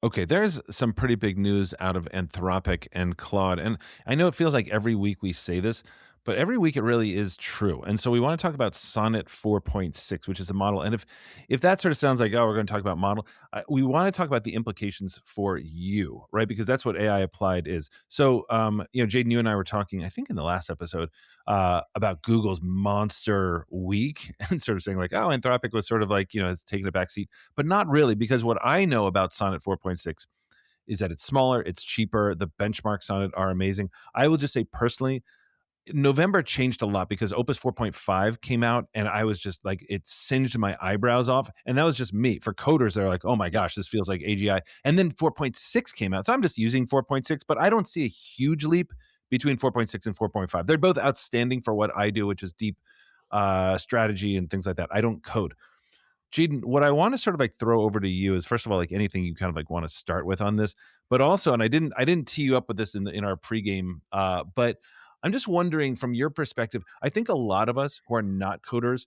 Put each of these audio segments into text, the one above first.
Okay, there's some pretty big news out of Anthropic and Claude. And I know it feels like every week we say this, but every week it really is true. And so we want to talk about Sonnet 4.6, which is a model. And if that sort of sounds like, oh, we're going to talk about model, we want to talk about the implications for you, right? Because that's what AI applied is. So, Jaden, you and I were talking, I think in the last episode, about Google's monster week and sort of saying like, oh, Anthropic was sort of like, has taken a back seat, but not really, because what I know about Sonnet 4.6 is that it's smaller, it's cheaper, the benchmarks on it are amazing. I will just say personally, November changed a lot because Opus 4.5 came out and I was just like, it singed my eyebrows off. And that was just me. For coders, they're like, oh my gosh, this feels like AGI. And then 4.6 came out. So I'm just using 4.6, but I don't see a huge leap between 4.6 and 4.5. They're both outstanding for what I do, which is deep strategy and things like that. I don't code. Jaden, what I want to sort of like throw over to you is, first of all, like anything you kind of like want to start with on this, but also, and I didn't tee you up with this in our pregame, but I'm just wondering from your perspective. I think a lot of us who are not coders,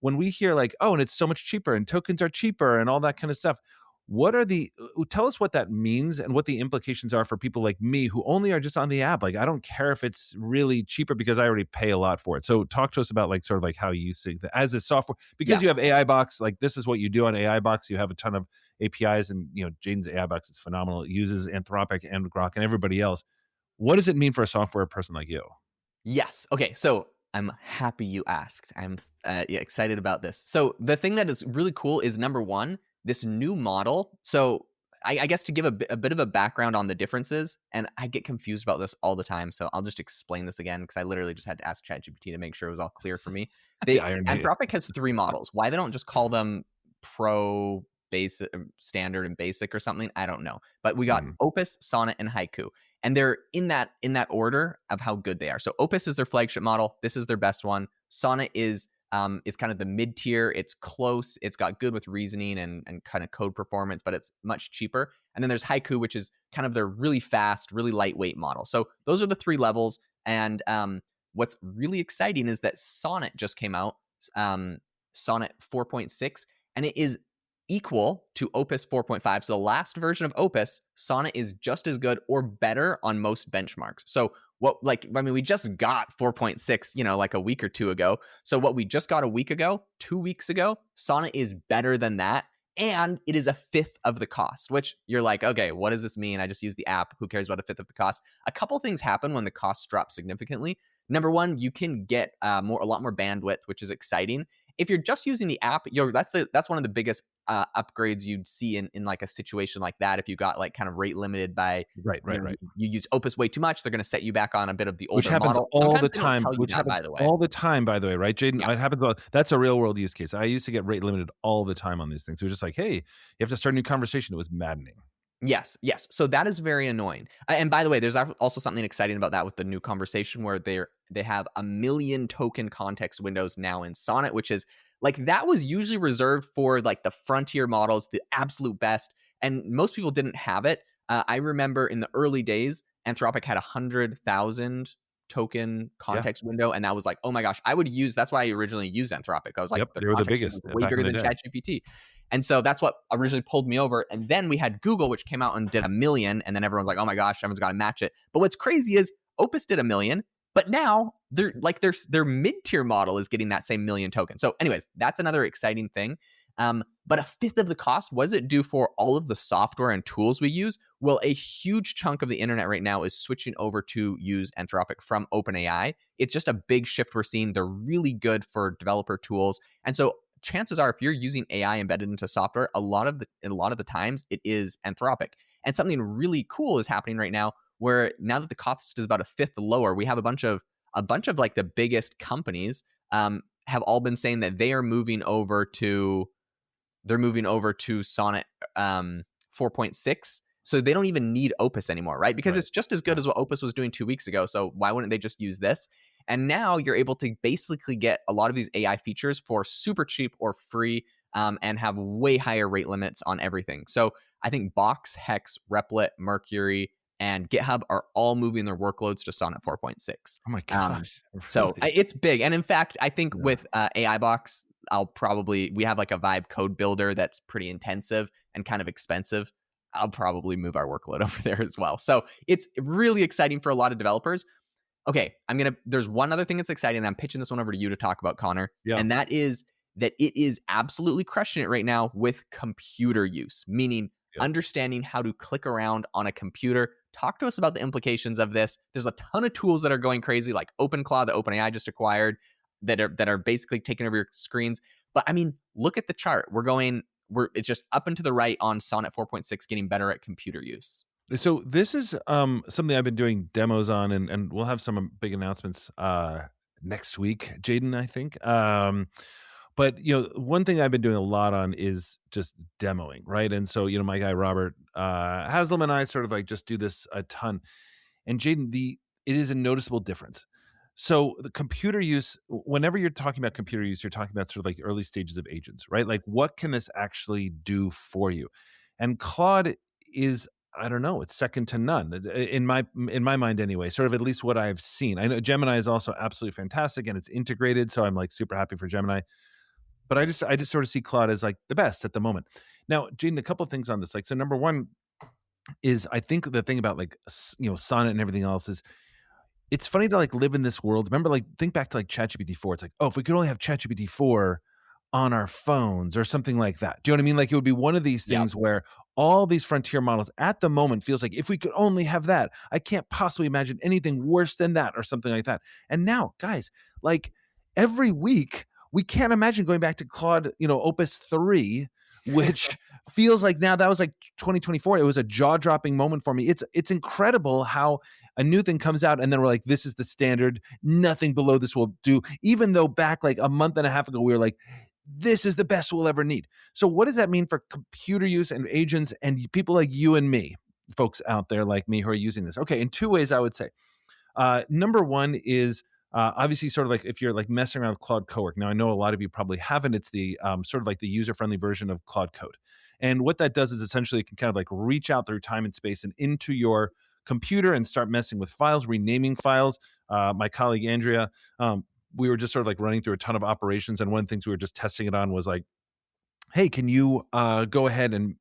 when we hear like, oh, and it's so much cheaper and tokens are cheaper and all that kind of stuff, what are the tell us what that means and what the implications are for people like me who only are just on the app. Like, I don't care if it's really cheaper because I already pay a lot for it. So talk to us about like sort of like how you see that as a software, because Yeah. you have AI box, like this is what you do on AI box. You have a ton of APIs, and Jaden's AI box is phenomenal. It uses Anthropic and Grok and everybody else. What does it mean for a software person like you? Yes. Okay. So I'm happy you asked. I'm yeah, excited about this. So the thing that is really cool is number one, this new model. So I guess to give a bit of a background on the differences, and I get confused about this all the time. So I'll just explain this again because I literally just had to ask ChatGPT to make sure it was all clear for me. The They irony. Anthropic has three models. Why they don't just call them Pro, Basic, Standard, and Basic or something? I don't know. But we got Mm, Opus, Sonnet, and Haiku, and they're in that order of how good they are. So Opus is their flagship model. This is their best one. Sonnet is kind of the mid tier. It's close. It's got good with reasoning and kind of code performance, but it's much cheaper. And then there's Haiku, which is kind of their really fast, really lightweight model. So those are the three levels. And what's really exciting is that Sonnet just came out, Sonnet 4.6, and it is equal to Opus 4.5. So the last version of Opus, Sonnet is just as good or better on most benchmarks. So we just got 4.6, like a week or two ago. So what we just got a week ago, 2 weeks ago, Sonnet is better than that. And it is a fifth of the cost, which you're like, okay, what does this mean? I just use the app. Who cares about a fifth of the cost? A couple things happen when the costs drop significantly. Number one, you can get a lot more bandwidth, which is exciting. If you're just using the app, that's one of the biggest upgrades you'd see in like a situation like that. If you got like kind of rate limited by, right. you use Opus way too much, they're going to set you back on a bit of the Which older happens model. all the Sometimes they don't time, tell you that, by the way. by the way, right, Jaden? Yeah. It happens all. That's a real world use case. I used to get rate limited all the time on these things. It was just like, hey, you have to start a new conversation. It was maddening. Yes. So that is very annoying. And by the way, there's also something exciting about that with the new conversation where they have 1 million token context windows now in Sonnet, which is like, that was usually reserved for like the frontier models, the absolute best, and most people didn't have it. I remember in the early days, Anthropic had 100,000 token Yeah. context window, and that was like, oh my gosh, that's why I originally used Anthropic. I was like, Yep. the They were the context window biggest is way back in bigger the than day. ChatGPT. And so that's what originally pulled me over. And then we had Google, which came out and did 1 million. And then everyone's like, oh my gosh, everyone's got to match it. But what's crazy is Opus did 1 million, but now their mid-tier model is getting that same 1 million tokens. So anyways, that's another exciting thing. But a fifth of the cost, what does it do for all of the software and tools we use? Well, a huge chunk of the internet right now is switching over to use Anthropic from OpenAI. It's just a big shift we're seeing. They're really good for developer tools. And so chances are, if you're using AI embedded into software, a lot of the times it is Anthropic. And something really cool is happening right now, where now that the cost is about a fifth lower, we have a bunch of like the biggest companies have all been saying that they're moving over to Sonnet 4.6. So they don't even need Opus anymore, right? Because it's just as good as what Opus was doing 2 weeks ago. So why wouldn't they just use this? And now you're able to basically get a lot of these AI features for super cheap or free, and have way higher rate limits on everything. So I think Box, Hex, Replit, Mercury, and GitHub are all moving their workloads to Sonnet 4.6. Oh my gosh. So Really? it's big. And in fact, I think Yeah. with AI Box, we have like a Vibe code builder that's pretty intensive and kind of expensive. I'll probably move our workload over there as well. So it's really exciting for a lot of developers. Okay, there's one other thing that's exciting, and I'm pitching this one over to you to talk about, Connor, Yeah. and that is that it is absolutely crushing it right now with computer use, meaning Yeah. understanding how to click around on a computer. Talk to us about the implications of this. There's a ton of tools that are going crazy, like OpenClaw that OpenAI just acquired, that are basically taking over your screens. But I mean, look at the chart. It's just up and to the right on Sonnet 4.6, getting better at computer use. So this is something I've been doing demos on, and we'll have some big announcements next week, Jaden, I think. But one thing I've been doing a lot on is just demoing, right? And so my guy Robert Haslam and I sort of like just do this a ton. And Jaden, it is a noticeable difference. So the computer use, whenever you're talking about computer use, you're talking about sort of like the early stages of agents, right? Like what can this actually do for you? And Claude is, I don't know, it's second to none in my mind anyway, sort of at least what I've seen. I know Gemini is also absolutely fantastic and it's integrated, so I'm like super happy for Gemini. But I just sort of see Claude as like the best at the moment. Now, Jaden, a couple of things on this. Like, so number one is I think the thing about like Sonnet and everything else is it's funny to like live in this world. Remember, like think back to like ChatGPT 4. It's like, oh, if we could only have ChatGPT 4 on our phones or something like that. Do you know what I mean? Like it would be one of these Yep. things where all these frontier models at the moment feels like if we could only have that, I can't possibly imagine anything worse than that or something like that. And now, guys, like every week we can't imagine going back to Claude, Opus 3, which feels like now that was like 2024. It was a jaw-dropping moment for me. It's incredible how a new thing comes out and then we're like, this is the standard. Nothing below this will do. Even though back like a month and a half ago, we were like, this is the best we'll ever need. So what does that mean for computer use and agents and people like you and me, folks out there like me who are using this? Okay, in two ways, I would say. Number one is obviously sort of like if you're like messing around with Claude Cowork. Now, I know a lot of you probably haven't. It's the sort of like the user-friendly version of Claude Code. And what that does is essentially it can kind of like reach out through time and space and into your computer and start messing with files, renaming files. My colleague Andrea, we were just sort of like running through a ton of operations. And one of the things we were just testing it on was like, hey, can you go ahead and,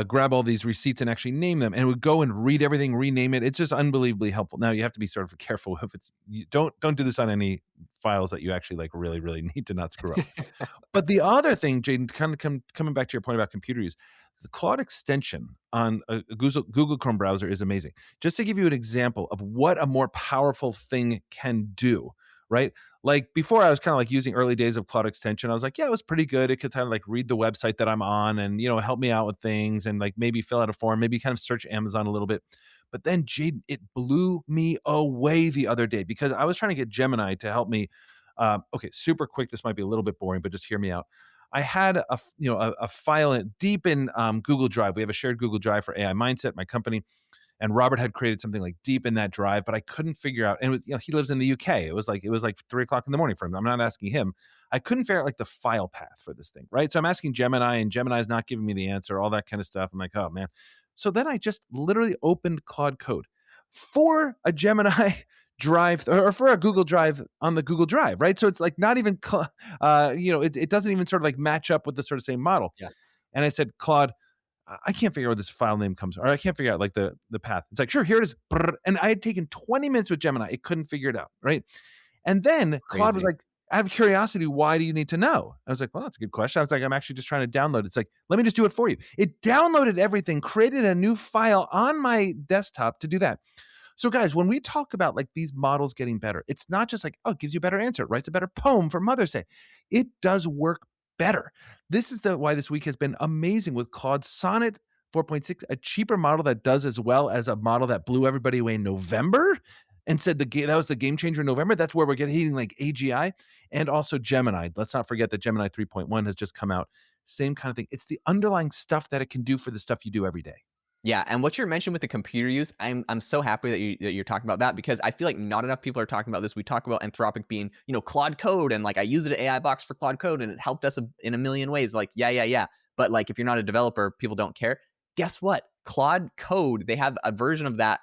grab all these receipts and actually name them? And it would go and read everything, rename it. It's just unbelievably helpful. Now you have to be sort of careful if you don't do this on any files that you actually like really, really need to not screw up. But the other thing, Jaden, kind of coming back to your point about computer use, the Claude extension on a Google Chrome browser is amazing. Just to give you an example of what a more powerful thing can do, right? Like before I was kind of like using early days of Claude extension. I was like, yeah, it was pretty good. It could kind of like read the website that I'm on and, help me out with things and like maybe fill out a form, maybe kind of search Amazon a little bit. But then Jaden, it blew me away the other day because I was trying to get Gemini to help me. Okay, super quick. This might be a little bit boring, but just hear me out. I had a file deep in Google Drive. We have a shared Google Drive for AI Mindset, my company, and Robert had created something like deep in that drive, but I couldn't figure out. And it was, he lives in the UK. It was like 3 o'clock in the morning for him. I'm not asking him. I couldn't figure out like the file path for this thing, right? So I'm asking Gemini, and Gemini's not giving me the answer, all that kind of stuff. I'm like, oh man. So then I just literally opened Claude Code for a Gemini drive or for a Google Drive on the Google Drive, right? So it's like not even, it doesn't even sort of like match up with the sort of same model. Yeah. And I said, Claude, I can't figure out where this file name comes from, or I can't figure out like the path. It's like, sure, here it is. And I had taken 20 minutes with Gemini. It couldn't figure it out, right? And then Claude was Crazy. like, I have curiosity. Why do you need to know? I was like, well, that's a good question. I was like, I'm actually just trying to download it. It's like, let me just do it for you. It downloaded everything, created a new file on my desktop to do that. So guys, when we talk about like these models getting better, it's not just like, oh, it gives you a better answer, writes a better poem for Mother's Day. It does work better. This is why this week has been amazing with Claude Sonnet 4.6, a cheaper model that does as well as a model that blew everybody away in November and said that was the game changer in November. That's where we're hitting like AGI and also Gemini. Let's not forget that Gemini 3.1 has just come out. Same kind of thing. It's the underlying stuff that it can do for the stuff you do every day. Yeah, and what you're mentioning with the computer use, I'm so happy that you're talking about that, because I feel like not enough people are talking about this. We talk about Anthropic being, Claude Code, and like I use it at AI Box for Claude Code, and it helped us in a million ways. Like, yeah. But like, if you're not a developer, people don't care. Guess what? Claude Code, they have a version of that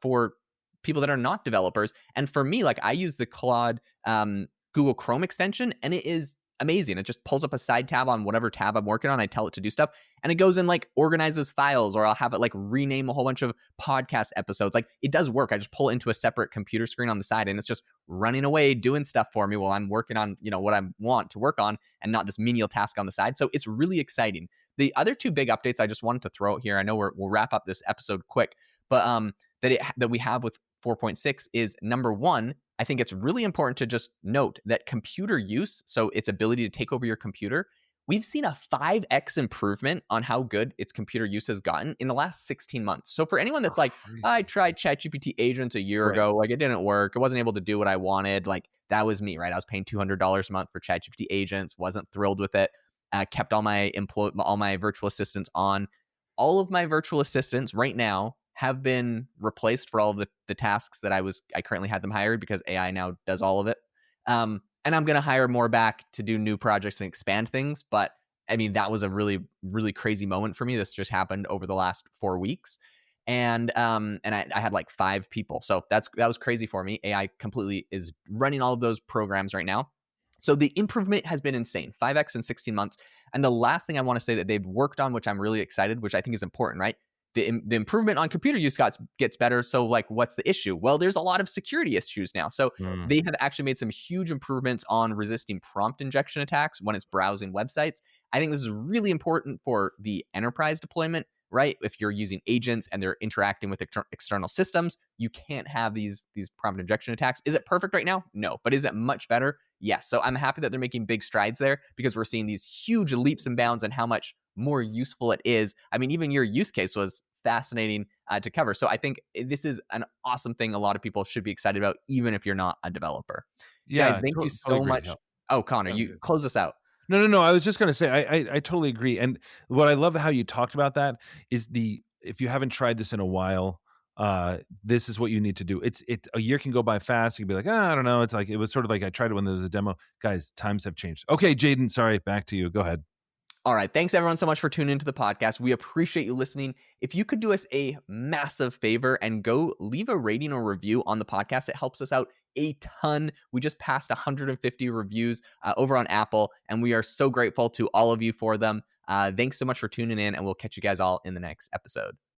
for people that are not developers. And for me, like I use the Claude Google Chrome extension, and it is amazing. It just pulls up a side tab on whatever tab I'm working on. I tell it to do stuff, and it goes and like organizes files, or I'll have it like rename a whole bunch of podcast episodes. Like, it does work. I just pull it into a separate computer screen on the side, and it's just running away doing stuff for me while I'm working on, what I want to work on, and not this menial task on the side. So it's really exciting. The other two big updates I just wanted to throw out here, I know we'll wrap up this episode quick, but that we have with 4.6 is, number one, I think it's really important to just note that computer use, so its ability to take over your computer, we've seen a 5x improvement on how good its computer use has gotten in the last 16 months. So for anyone that's like, I Crazy. tried ChatGPT agents a year Right. ago, like it didn't work, I wasn't able to do what I wanted, like that was me, right? I was paying $200 a month for ChatGPT agents, wasn't thrilled with it, kept all my virtual assistants on. All of my virtual assistants right now have been replaced for all of the tasks that I currently had them hired, because AI now does all of it. And I'm going to hire more back to do new projects and expand things. But I mean, that was a really, really crazy moment for me. This just happened over the last 4 weeks. And I had like 5 people. So that was crazy for me. AI completely is running all of those programs right now. So the improvement has been insane, 5x in 16 months. And the last thing I want to say that they've worked on, which I'm really excited, which I think is important, right? The improvement on computer use gets better. So like, what's the issue? Well, there's a lot of security issues now. So Mm. they have actually made some huge improvements on resisting prompt injection attacks when it's browsing websites. I think this is really important for the enterprise deployment, right? If you're using agents and they're interacting with external systems, you can't have these prompt injection attacks. Is it perfect right now? No. But is it much better? Yes. So I'm happy that they're making big strides there, because we're seeing these huge leaps and bounds and how much more useful it is. I mean, even your use case was fascinating to cover. So I think this is an awesome thing a lot of people should be excited about, even if you're not a developer. Guys, Yeah, thank you totally so agree. much. Yeah. Oh, Connor, Yeah, you good. close us out. No, no, no. I was just gonna say I totally agree. And what I love how you talked about that is if you haven't tried this in a while, this is what you need to do. A year can go by fast. You can be like, I don't know. It's like it was sort of like I tried it when there was a demo. Guys, times have changed. Okay, Jaden, sorry, back to you. Go ahead. All right. Thanks, everyone, so much for tuning into the podcast. We appreciate you listening. If you could do us a massive favor and go leave a rating or review on the podcast, it helps us out a ton. We just passed 150 reviews over on Apple, and we are so grateful to all of you for them. Thanks so much for tuning in, and we'll catch you guys all in the next episode.